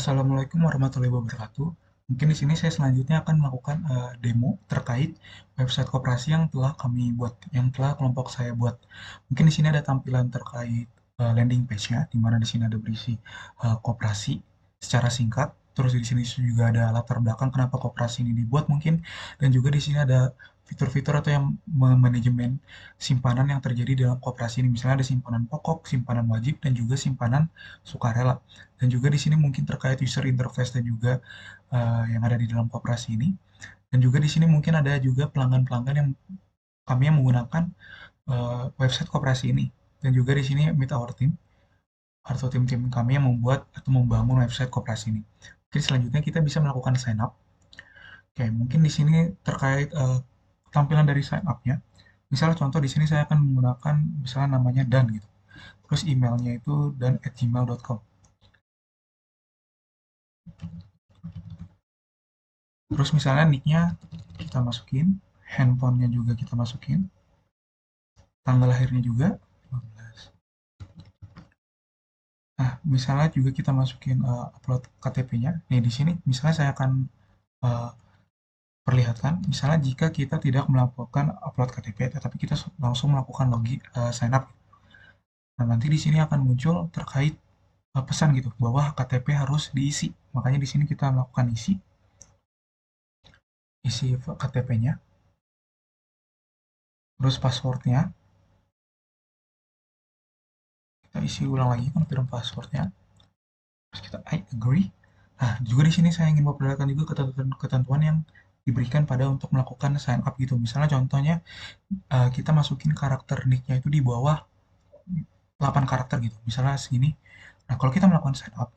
Assalamualaikum warahmatullahi wabarakatuh. Mungkin di sini saya selanjutnya akan melakukan demo terkait website koperasi yang telah kami buat, yang telah kelompok saya buat. Mungkin di sini ada tampilan terkait landing page-nya, di mana di sini ada berisi koperasi secara singkat. Terus di sini juga ada latar belakang kenapa koperasi ini dibuat mungkin, dan juga di sini ada fitur-fitur atau yang manajemen simpanan yang terjadi dalam koperasi ini. Misalnya ada simpanan pokok, simpanan wajib, dan juga simpanan sukarela. Dan juga di sini mungkin terkait user interface dan juga yang ada di dalam koperasi ini. Dan juga di sini mungkin ada juga pelanggan-pelanggan yang kami yang menggunakan website koperasi ini. Dan juga di sini meet our team atau tim-tim kami yang membuat atau membangun website koperasi ini. Oke, selanjutnya kita bisa melakukan sign up. Oke, mungkin di sini terkait tampilan dari sign up-nya. Misalnya contoh di sini saya akan menggunakan misalnya namanya Dan gitu. Terus emailnya itu dan@gmail.com. Terus misalnya nick-nya kita masukin, handphonenya juga kita masukin, tanggal lahirnya juga 15. Nah, misalnya juga kita masukin upload KTP-nya. Nih di sini misalnya saya akan uh, perlihatkan, misalnya jika kita tidak melakukan upload KTP, tetapi kita langsung melakukan login sign up. Nah, nanti di sini akan muncul terkait pesan gitu bahwa KTP harus diisi. Makanya di sini kita melakukan isi KTP-nya, terus passwordnya kita isi ulang lagi confirm passwordnya. Terus kita I agree. Nah, juga di sini saya ingin memperlihatkan juga ketentuan-ketentuan yang diberikan pada untuk melakukan sign up gitu. Misalnya contohnya kita masukin karakter nick-nya itu di bawah 8 karakter gitu. Misalnya segini. Nah, kalau kita melakukan sign up,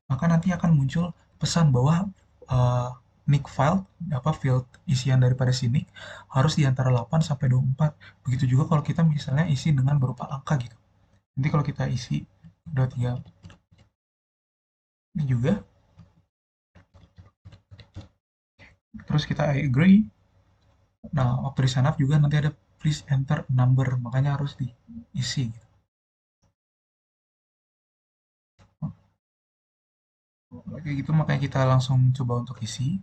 maka nanti akan muncul pesan bahwa uh, nick file apa field isian daripada si nick harus di antara 8 sampai 24. Begitu juga kalau kita misalnya isi dengan berupa angka gitu. Nanti kalau kita isi 23 ini juga, terus kita I agree. Nah, waktu di sign up juga nanti ada please enter number, makanya harus diisi. Kayak gitu, makanya kita langsung coba untuk isi.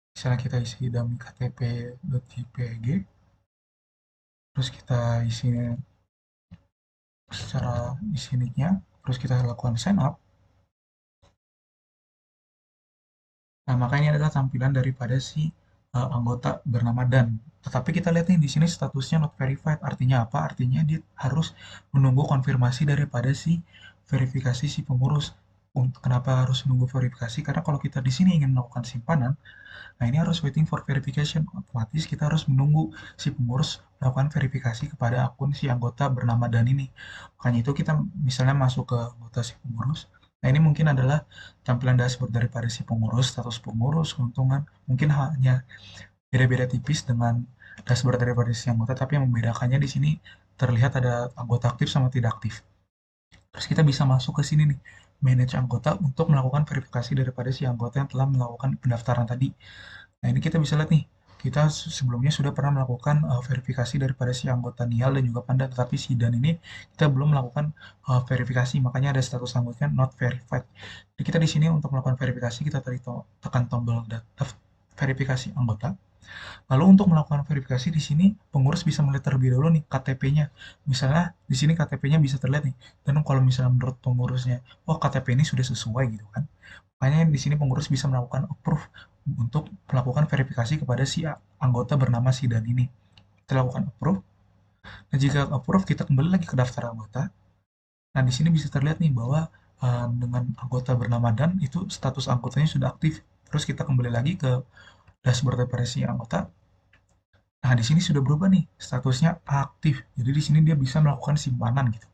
Misalnya kita isi dummy ktp.jpg, terus kita isi secara isi nicknya, terus kita lakukan sign up. Nah, makanya ini adalah tampilan daripada si anggota bernama Dan. Tetapi kita lihat nih di sini statusnya not verified. Artinya apa? Artinya dia harus menunggu konfirmasi daripada si verifikasi si pengurus. Kenapa harus menunggu verifikasi? Karena kalau kita di sini ingin melakukan simpanan, nah ini harus waiting for verification. Otomatis kita harus menunggu si pengurus melakukan verifikasi kepada akun si anggota bernama Dan ini. Makanya itu kita misalnya masuk ke anggota si pengurus. Nah ini mungkin adalah tampilan dashboard daripada si pengurus, status pengurus, keuntungan. Mungkin hanya beda-beda tipis dengan dashboard daripada si anggota, tapi yang membedakannya di sini terlihat ada anggota aktif sama tidak aktif. Terus kita bisa masuk ke sini nih, manage anggota untuk melakukan verifikasi daripada si anggota yang telah melakukan pendaftaran tadi. Nah, ini kita bisa lihat nih, kita sebelumnya sudah pernah melakukan verifikasi daripada si anggota Nial dan juga Panda, tetapi si Dan ini kita belum melakukan verifikasi, makanya ada status anggotanya not verified. Jadi kita di sini untuk melakukan verifikasi, kita tadi tekan tombol data verifikasi anggota. Lalu untuk melakukan verifikasi di sini pengurus bisa melihat terlebih dahulu nih KTP-nya. Misalnya di sini KTP-nya bisa terlihat nih. Dan kalau misalnya menurut pengurusnya, oh KTP ini sudah sesuai gitu kan. Makanya di sini pengurus bisa melakukan approve untuk melakukan verifikasi kepada si anggota bernama si Dan ini. Kita lakukan approve. Nah, jika approve kita kembali lagi ke daftar anggota. Nah, di sini bisa terlihat nih bahwa dengan anggota bernama Dan itu status anggotanya sudah aktif. Terus kita kembali lagi ke dashboard daripada si anggota. Nah, di sini sudah berubah nih, statusnya aktif. Jadi di sini dia bisa melakukan simpanan gitu.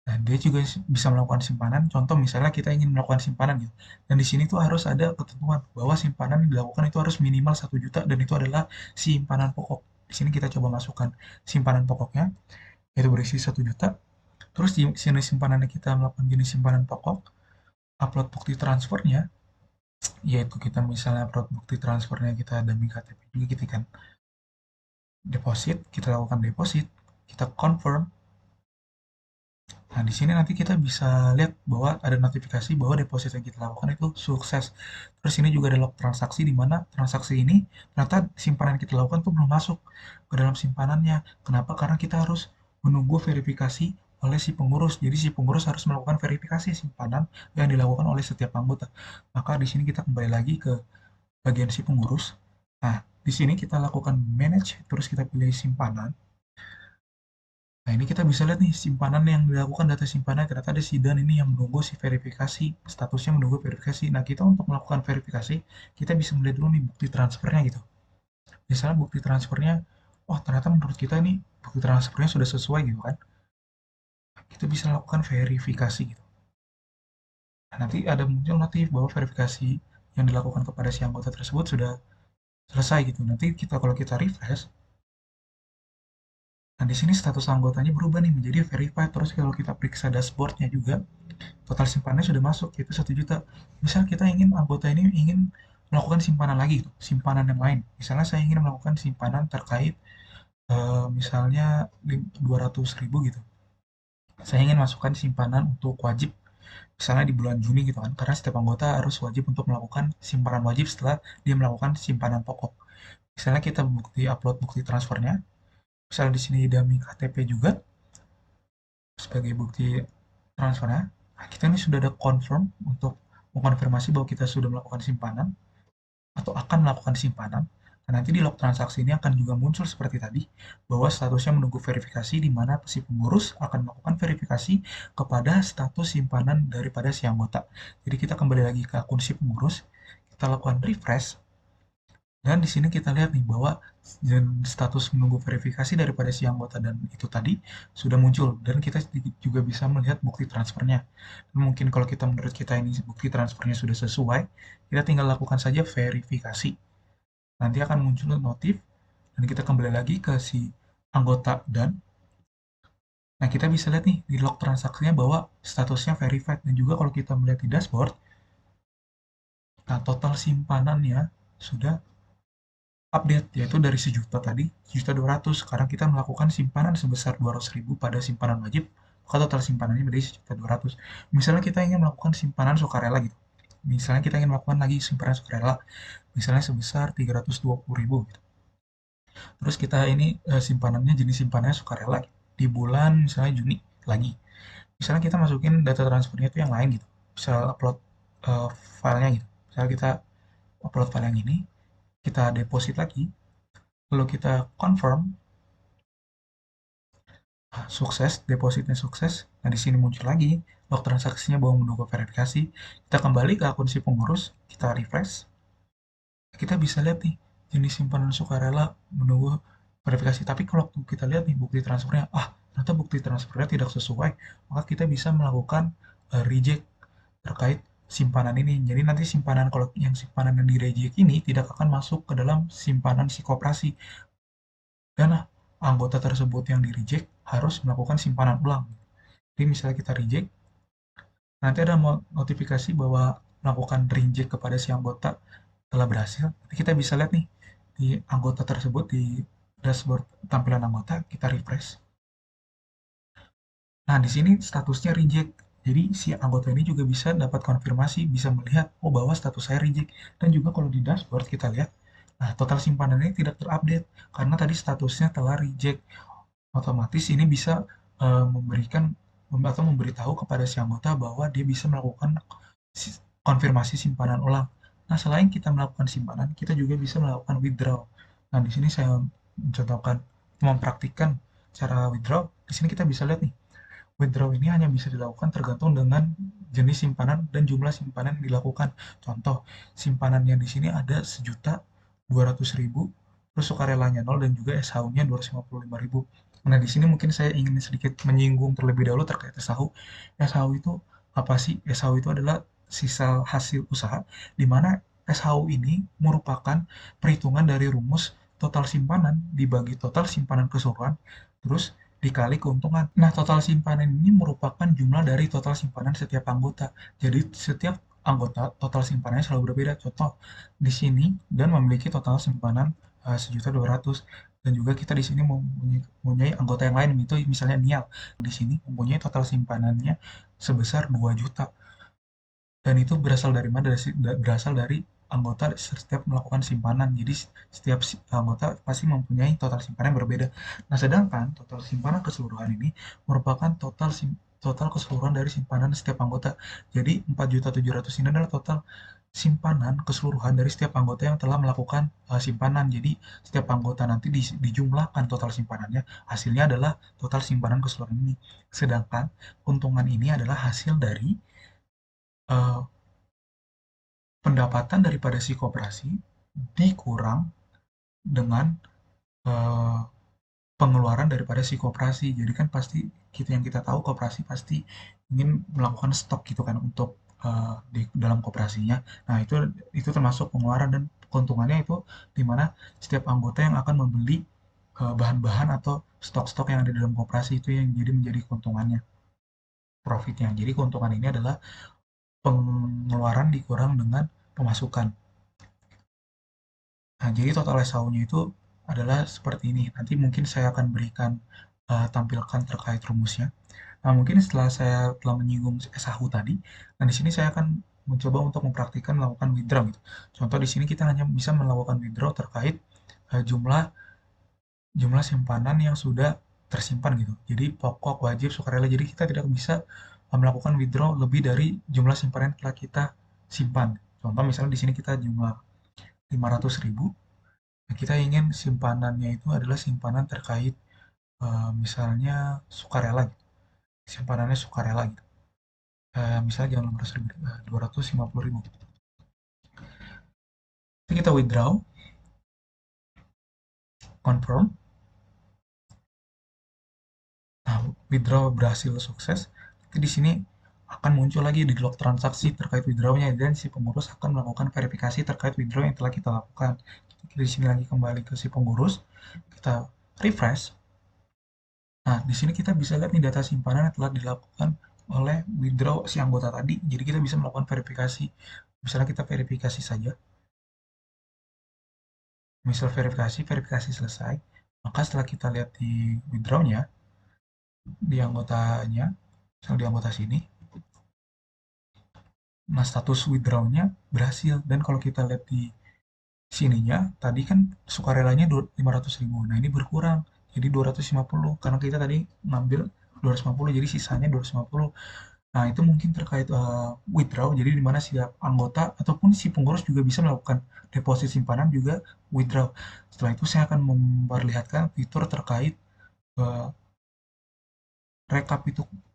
Nah, dia juga bisa melakukan simpanan. Contoh misalnya kita ingin melakukan simpanan gitu. Dan di sini tuh harus ada ketentuan bahwa simpanan yang dilakukan itu harus minimal 1 juta dan itu adalah simpanan pokok. Di sini kita coba masukkan simpanan pokoknya, yaitu berisi 1 juta. Terus di sini simpanannya kita melakukan jenis simpanan pokok, upload bukti transfernya, yaitu kita misalnya upload bukti transfernya kita dummy KTP juga gitu kan. Deposit, kita lakukan deposit, kita confirm. Nah, di sini nanti kita bisa lihat bahwa ada notifikasi bahwa deposit yang kita lakukan itu sukses. Terus ini juga ada log transaksi di mana transaksi ini ternyata simpanan yang kita lakukan tuh belum masuk ke dalam simpanannya. Kenapa? Karena kita harus menunggu verifikasi oleh si pengurus. Jadi si pengurus harus melakukan verifikasi simpanan yang dilakukan oleh setiap anggota. Maka di sini kita kembali lagi ke bagian si pengurus. Nah, di sini kita lakukan manage, terus kita pilih simpanan. Nah, ini kita bisa lihat nih simpanan yang dilakukan data simpanan ternyata ada si Dan ini yang menunggu si verifikasi, statusnya menunggu verifikasi. Nah, kita untuk melakukan verifikasi, kita bisa melihat dulu nih bukti transfernya gitu. Misalnya bukti transfernya, oh ternyata menurut kita ini bukti transfernya sudah sesuai gitu kan. Kita bisa lakukan verifikasi gitu. Nah, nanti ada muncul notif bahwa verifikasi yang dilakukan kepada si anggota tersebut sudah selesai gitu. Nanti kalau kita refresh, nah di sini status anggotanya berubah nih menjadi verified. Terus kalau kita periksa dashboardnya juga, total simpanannya sudah masuk yaitu 1 juta. Misal kita ingin anggota ini ingin melakukan simpanan lagi, simpanan yang lain. Misalnya saya ingin melakukan simpanan terkait misalnya 200.000 gitu. Saya ingin masukkan simpanan untuk wajib misalnya di bulan Juni gitu kan. Karena setiap anggota harus wajib untuk melakukan simpanan wajib setelah dia melakukan simpanan pokok. Misalnya kita upload bukti transfernya. Misalnya di sini dummy KTP juga sebagai bukti transfernya. Nah, kita ini sudah ada confirm untuk mengkonfirmasi bahwa kita sudah melakukan simpanan atau akan melakukan simpanan. Nah, nanti di log transaksi ini akan juga muncul seperti tadi, bahwa statusnya menunggu verifikasi di mana si pengurus akan melakukan verifikasi kepada status simpanan daripada si anggota. Jadi kita kembali lagi ke akun si pengurus, kita lakukan refresh, dan di sini kita lihat nih bahwa status menunggu verifikasi daripada si anggota dan itu tadi sudah muncul dan kita juga bisa melihat bukti transfernya. Dan mungkin kalau kita menurut kita ini bukti transfernya sudah sesuai, kita tinggal lakukan saja verifikasi. Nanti akan muncul notif dan kita kembali lagi ke si anggota dan nah kita bisa lihat nih di log transaksinya bahwa statusnya verified dan juga kalau kita melihat di dashboard, nah total simpanannya sudah update yaitu dari 1 juta tadi 1.200.000 sekarang kita melakukan simpanan sebesar 200.000 pada simpanan wajib maka total simpanannya menjadi 1.200.000. Misalnya kita ingin melakukan simpanan sukarela gitu, misalnya kita ingin melakukan lagi simpanan sukarela misalnya sebesar 320.000 gitu. Terus kita ini simpanannya jenis simpanannya sukarela di bulan misalnya Juni lagi, misalnya kita masukin data transfernya itu yang lain gitu, bisa upload uh, filenya gitu, misalnya kita upload file yang ini, kita deposit lagi, lalu kita confirm. Nah, sukses, depositnya sukses. Nah, di sini muncul lagi log transaksinya bahwa menunggu verifikasi. Kita kembali ke akun si pengurus, kita refresh. Kita bisa lihat nih jenis simpanan sukarela menunggu verifikasi. Tapi kalau kita lihat nih bukti transfernya, ternyata bukti transfernya tidak sesuai, maka kita bisa melakukan reject terkait simpanan ini. Jadi nanti simpanan kalau yang simpanan yang di reject ini tidak akan masuk ke dalam simpanan si koperasi. Dan anggota tersebut yang di reject harus melakukan simpanan ulang. Jadi misalnya kita reject, nanti ada notifikasi bahwa melakukan reject kepada si anggota telah berhasil. Nanti kita bisa lihat nih di anggota tersebut di dashboard tampilan anggota, kita refresh. Nah, di sini statusnya reject. Jadi si anggota ini juga bisa dapat konfirmasi, bisa melihat, oh bahwa status saya reject. Dan juga kalau di dashboard kita lihat, nah total simpanan ini tidak terupdate karena tadi statusnya telah reject. Otomatis ini bisa memberikan atau memberitahu kepada si anggota bahwa dia bisa melakukan konfirmasi simpanan ulang. Nah, selain kita melakukan simpanan, kita juga bisa melakukan withdraw. Nah, di sini saya mencontohkan, mempraktikkan cara withdraw. Di sini kita bisa lihat nih, withdraw ini hanya bisa dilakukan tergantung dengan jenis simpanan dan jumlah simpanan yang dilakukan. Contoh, simpanannya di sini ada 1.200.000, terus sukarelanya 0 dan juga SHU-nya 255.000. Nah, di sini mungkin saya ingin sedikit menyinggung terlebih dahulu terkait SHU. SHU itu apa sih? SHU itu adalah sisa hasil usaha, di mana SHU ini merupakan perhitungan dari rumus total simpanan dibagi total simpanan keseluruhan, terus dikali keuntungan. Nah, total simpanan ini merupakan jumlah dari total simpanan setiap anggota. Jadi, setiap anggota total simpanannya selalu berbeda. Contoh, di sini dan memiliki total simpanan 1.200.000. dan juga kita di sini mempunyai anggota yang lain, itu misalnya Nial. Di sini mempunyai total simpanannya sebesar 2 juta. Dan itu berasal dari mana? Berasal dari anggota setiap melakukan simpanan. Jadi setiap anggota pasti mempunyai total simpanan yang berbeda. Nah, sedangkan total simpanan keseluruhan ini merupakan total keseluruhan dari simpanan setiap anggota. Jadi 4.700.000 ini adalah total simpanan keseluruhan dari setiap anggota yang telah melakukan simpanan. Jadi setiap anggota nanti dijumlahkan total simpanannya, hasilnya adalah total simpanan keseluruhan ini. Sedangkan keuntungan ini adalah hasil dari eh, pendapatan daripada si koperasi dikurang dengan eh, pengeluaran daripada si koperasi. Jadi kan pasti yang kita tahu koperasi pasti ingin melakukan stok gitu kan untuk di dalam koperasinya. Nah, itu termasuk pengeluaran, dan keuntungannya itu di mana setiap anggota yang akan membeli bahan-bahan atau stok-stok yang ada di dalam koperasi itu yang jadi menjadi keuntungannya, profitnya. Jadi keuntungan ini adalah pengeluaran dikurang dengan pemasukan. Nah, jadi total SAU-nya itu adalah seperti ini. Nanti mungkin saya akan berikan tampilkan terkait rumusnya. Nah, mungkin setelah saya telah menyinggung SAU tadi, nah di sini saya akan mencoba untuk mempraktikkan melakukan withdraw gitu. Contoh di sini kita hanya bisa melakukan withdraw terkait jumlah jumlah simpanan yang sudah tersimpan gitu. Jadi pokok, wajib, sukarela. Jadi kita tidak bisa melakukan withdraw lebih dari jumlah simpanan yang telah kita simpan. Contoh misalnya di sini kita jumlah 500.000. Nah, kita ingin simpanannya itu adalah simpanan terkait misalnya sukarela gitu. Simpanannya sukarela gitu. Misalnya jangan 500.000, 250.000. Jadi kita withdraw, confirm. Nah, withdraw berhasil sukses. Nanti di sini akan muncul lagi di log transaksi terkait withdrawnya, dan si pengurus akan melakukan verifikasi terkait withdraw yang telah kita lakukan. Kita di sini lagi kembali ke si pengurus, kita refresh. Nah, di sini kita bisa lihat nih data simpanan yang telah dilakukan oleh withdraw si anggota tadi. Jadi kita bisa melakukan verifikasi. Misalnya kita verifikasi saja. Misal verifikasi selesai. Maka setelah kita lihat di withdraw-nya, di anggotanya, misal di anggota sini, nah status withdraw-nya berhasil. Dan kalau kita lihat di sininya, tadi kan sukarelanya 500.000. Nah, ini berkurang jadi 250 karena kita tadi ngambil 250, jadi sisanya 250. Nah, itu mungkin terkait withdraw, jadi di mana setiap anggota ataupun si pengurus juga bisa melakukan deposit simpanan juga withdraw. Setelah itu saya akan memperlihatkan fitur terkait uh,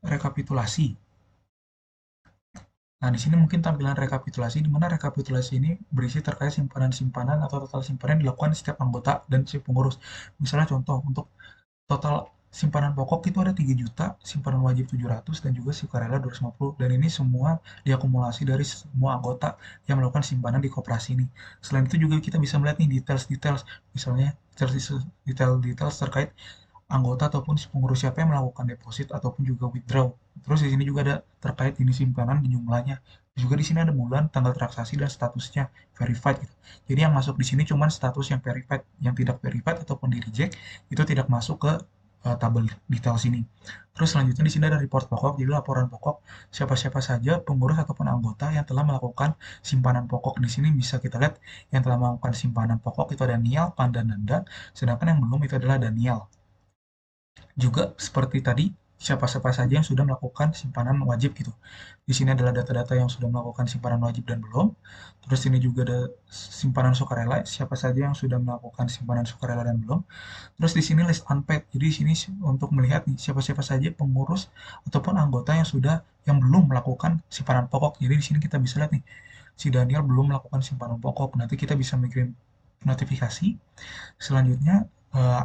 rekapitulasi. Nah, di sini mungkin tampilan rekapitulasi, di mana rekapitulasi ini berisi terkait simpanan-simpanan atau total simpanan yang dilakukan setiap anggota dan si pengurus. Misalnya contoh, untuk total simpanan pokok itu ada 3 juta, simpanan wajib 700, dan juga sukarela 250. Dan ini semua diakumulasi dari semua anggota yang melakukan simpanan di koperasi ini. Selain itu juga kita bisa melihat nih details-details, misalnya detail-detail terkait anggota ataupun si pengurus siapa yang melakukan deposit ataupun juga withdraw. Terus di sini juga ada terkait jenis simpanan dan jumlahnya. Juga di sini ada bulan, tanggal transaksi, dan statusnya verified gitu. Jadi yang masuk di sini cuma status yang verified, yang tidak verified ataupun di reject itu tidak masuk ke tabel detail sini. Terus selanjutnya di sini ada report pokok, jadi laporan pokok siapa-siapa saja pengurus ataupun anggota yang telah melakukan simpanan pokok. Di sini bisa kita lihat yang telah melakukan simpanan pokok itu ada Nial, Pan, dan Nanda, sedangkan yang belum itu adalah Daniel. Juga seperti tadi, siapa-siapa saja yang sudah melakukan simpanan wajib gitu. Di sini adalah data-data yang sudah melakukan simpanan wajib dan belum. Terus ini juga ada simpanan sukarela, siapa saja yang sudah melakukan simpanan sukarela dan belum. Terus di sini list unpaid. Jadi di sini untuk melihat nih siapa-siapa saja pengurus ataupun anggota yang belum melakukan simpanan pokok. Jadi di sini kita bisa lihat nih si Daniel belum melakukan simpanan pokok. Nanti kita bisa mengirim notifikasi. Selanjutnya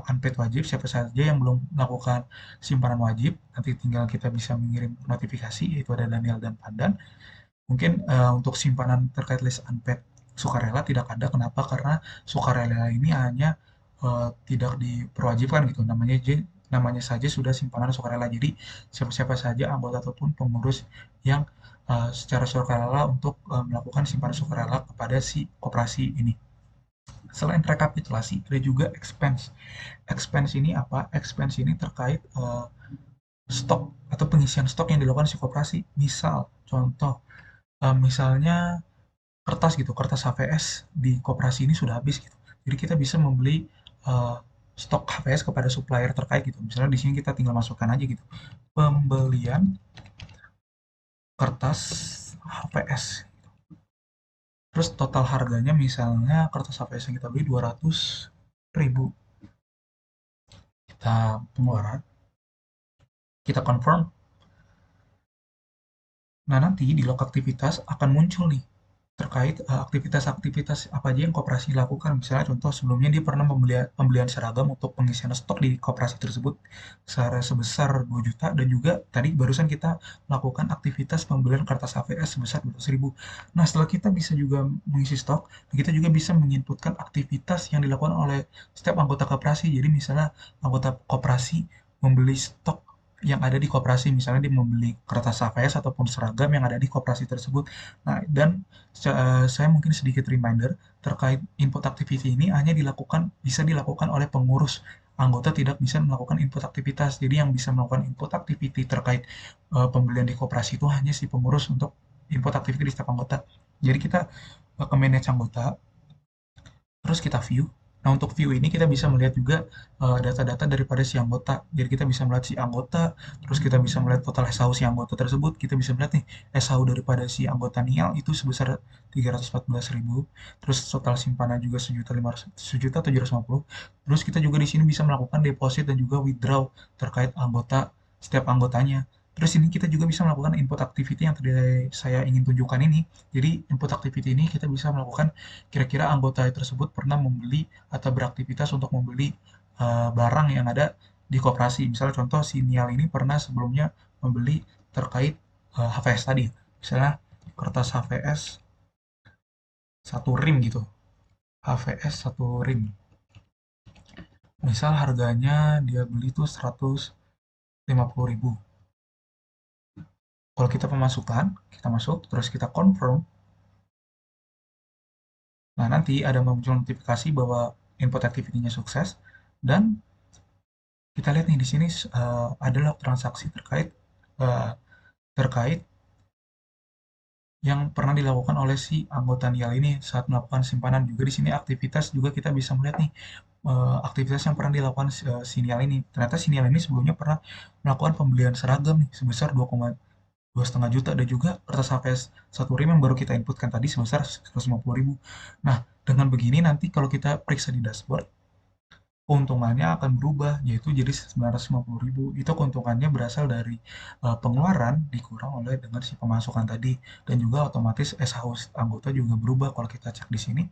unpaid wajib, siapa saja yang belum melakukan simpanan wajib, nanti tinggal kita bisa mengirim notifikasi, yaitu ada Daniel dan Pandan. Mungkin untuk simpanan terkait list unpaid sukarela tidak ada. Kenapa? Karena sukarela ini hanya tidak diperwajibkan gitu, namanya saja sudah simpanan sukarela. Jadi siapa-siapa saja anggota ataupun pengurus yang secara sukarela untuk melakukan simpanan sukarela kepada si koperasi ini. Selain rekapitulasi, ada juga expense. Expense ini apa? Expense ini terkait stok atau pengisian stok yang dilakukan si koperasi. Misal, contoh, misalnya kertas gitu, kertas HVS di koperasi ini sudah habis gitu. Jadi kita bisa membeli eh, stok HVS kepada supplier terkait gitu. Misalnya di sini kita tinggal masukkan aja gitu. Pembelian kertas HVS. Terus total harganya misalnya kertas HVS yang kita beli 200.000. Kita pengeluaran, kita confirm. Nah, nanti di log aktivitas akan muncul nih terkait aktivitas-aktivitas apa aja yang koperasi lakukan. Misalnya contoh sebelumnya dia pernah pembelian seragam untuk pengisian stok di koperasi tersebut sebesar 2 juta dan juga tadi barusan kita melakukan aktivitas pembelian kertas HVS sebesar 200.000. Nah, setelah kita bisa juga mengisi stok, kita juga bisa menginputkan aktivitas yang dilakukan oleh setiap anggota koperasi. Jadi misalnya anggota koperasi membeli stok yang ada di koperasi, misalnya dia membeli kertas HVS ataupun seragam yang ada di koperasi tersebut. Nah, dan saya mungkin sedikit reminder terkait input activity ini hanya bisa dilakukan oleh pengurus. Anggota tidak bisa melakukan input aktivitas. Jadi yang bisa melakukan input activity terkait pembelian di koperasi itu hanya si pengurus untuk input activity di setiap anggota. Jadi kita ke manage anggota, terus kita view. Nah, untuk view ini kita bisa melihat juga data-data daripada si anggota. Jadi kita bisa melihat si anggota, terus kita bisa melihat total SHU si anggota tersebut. Kita bisa melihat nih SHU daripada si anggota Nial itu sebesar 314.000. Terus total simpanan juga 1.750. Terus kita juga di sini bisa melakukan deposit dan juga withdraw terkait anggota setiap anggotanya. Terus ini kita juga bisa melakukan input activity yang tadi saya ingin tunjukkan ini. Jadi input activity ini kita bisa melakukan kira-kira anggota tersebut pernah membeli atau beraktivitas untuk membeli barang yang ada di koperasi. Misalnya contoh si Nial ini pernah sebelumnya membeli terkait HVS tadi. Misalnya kertas HVS satu rim gitu. HVS satu rim. Misal harganya dia beli tuh 150.000. Kalau kita pemasukan, kita masuk, terus kita confirm. Nah, nanti ada muncul notifikasi bahwa input activity-nya sukses dan kita lihat nih di sini adalah transaksi uh, terkait yang pernah dilakukan oleh si anggota Nial ini saat melakukan simpanan. Juga di sini aktivitas juga kita bisa melihat nih aktivitas yang pernah dilakukan si Nial ini. Ternyata si Nial ini sebelumnya pernah melakukan pembelian seragam nih sebesar 2,5 juta dan juga kertas HVS satu rim yang baru kita inputkan tadi sebesar 150.000. Nah, dengan begini nanti kalau kita periksa di dashboard keuntungannya akan berubah, yaitu jadi 950.000. Itu keuntungannya berasal dari pengeluaran dikurang oleh dengan si pemasukan tadi. Dan juga otomatis SHU anggota juga berubah. Kalau kita cek di sini,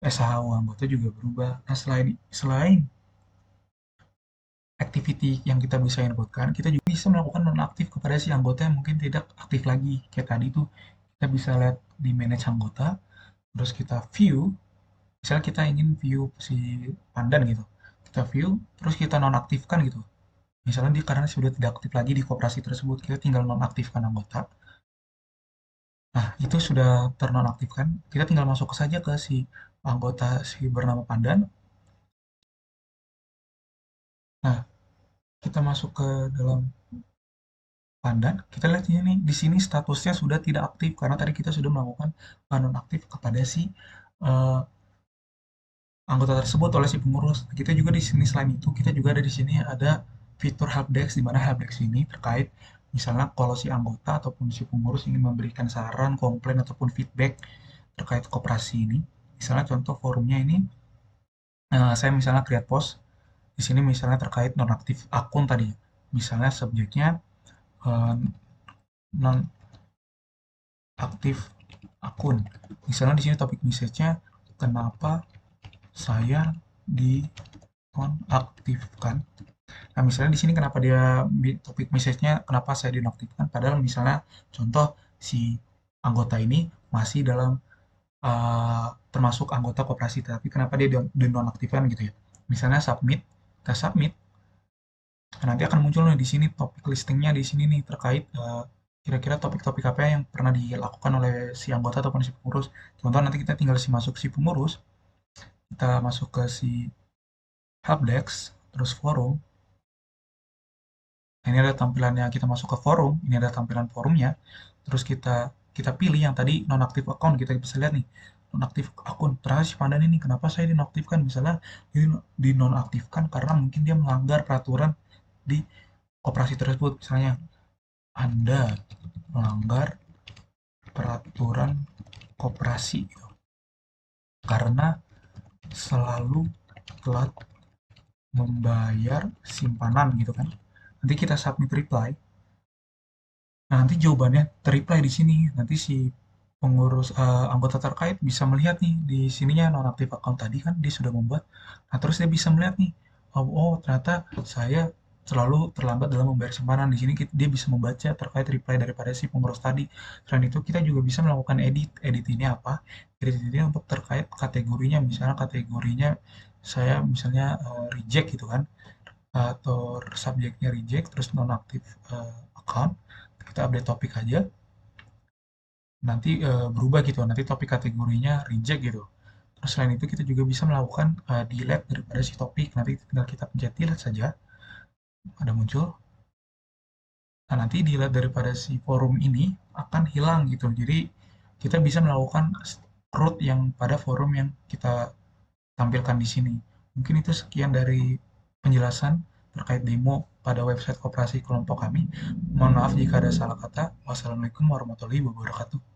SHU anggota juga berubah. Nah, selain activity yang kita bisa inputkan, kita juga bisa melakukan nonaktif kepada si anggota yang mungkin tidak aktif lagi. Kayak tadi tuh, kita bisa lihat di manage anggota, terus kita view, misalnya kita ingin view si pandan gitu. Kita view, terus kita nonaktifkan gitu. Misalnya dia karena sudah tidak aktif lagi di koperasi tersebut, kita tinggal nonaktifkan anggota. Nah, itu sudah ternonaktifkan. Kita tinggal masuk saja ke si anggota si bernama Pandan. Nah, kita masuk ke dalam Pandan. Kita lihat ini di sini statusnya sudah tidak aktif karena tadi kita sudah melakukan nonaktif kepada si uh, anggota tersebut oleh si pengurus. Kita juga di sini selain itu kita juga ada di sini ada fitur helpdesk di mana helpdesk ini terkait misalnya kalau si anggota ataupun si pengurus ingin memberikan saran, komplain ataupun feedback terkait koperasi ini. Misalnya contoh forumnya ini saya misalnya create post di sini misalnya terkait nonaktif akun tadi. Misalnya subjeknya eh, nonaktif akun. Misalnya di sini topik message-nya kenapa saya dinonaktifkan. Nah, misalnya di sini kenapa dia topik message-nya kenapa saya dinonaktifkan padahal misalnya contoh si anggota ini masih dalam termasuk anggota koperasi tapi kenapa dia dinonaktifkan gitu ya. Misalnya submit, kita submit, nah, nanti akan muncul nih di sini topik listingnya di sini nih terkait kira-kira topik-topik apa yang pernah dilakukan oleh si anggota ataupun si pengurus. Contoh nanti kita tinggal masuk si pengurus, kita masuk ke si Helpdesk, terus forum. Nah, ini ada tampilannya, kita masuk ke forum, ini ada tampilan forumnya. Terus kita kita pilih yang tadi nonaktif account, kita bisa lihat nih nonaktif akun. Ternyata si Pandan ini kenapa saya dinonaktifkan? Misalnya ini dinonaktifkan karena mungkin dia melanggar peraturan di koperasi tersebut. Misalnya Anda melanggar peraturan koperasi gitu. Karena selalu telat membayar simpanan gitu kan. Nanti kita submit reply. Nah, nanti jawabannya terreply di sini. Nanti si pengurus anggota terkait bisa melihat nih di sininya nonaktif account tadi kan dia sudah membuat. Nah, terus dia bisa melihat nih, oh, oh ternyata saya selalu terlambat dalam membayar simpanan. Di sini dia bisa membaca terkait reply daripada si pengurus tadi. Selain itu kita juga bisa melakukan edit. Edit ini apa? Edit ini untuk terkait kategorinya. Misalnya kategorinya saya misalnya reject gitu kan, atau subjeknya reject terus nonaktif account, kita update topik aja, nanti berubah gitu, nanti topik kategorinya reject gitu. Terus selain itu kita juga bisa melakukan delete daripada si topik, nanti tinggal kita pencet delete saja, ada muncul. Nah, nanti delete daripada si forum ini akan hilang gitu. Jadi kita bisa melakukan root yang pada forum yang kita tampilkan di sini. Mungkin itu sekian dari penjelasan terkait demo pada website koperasi kelompok kami. Mohon maaf jika ada salah kata. Wassalamualaikum warahmatullahi wabarakatuh.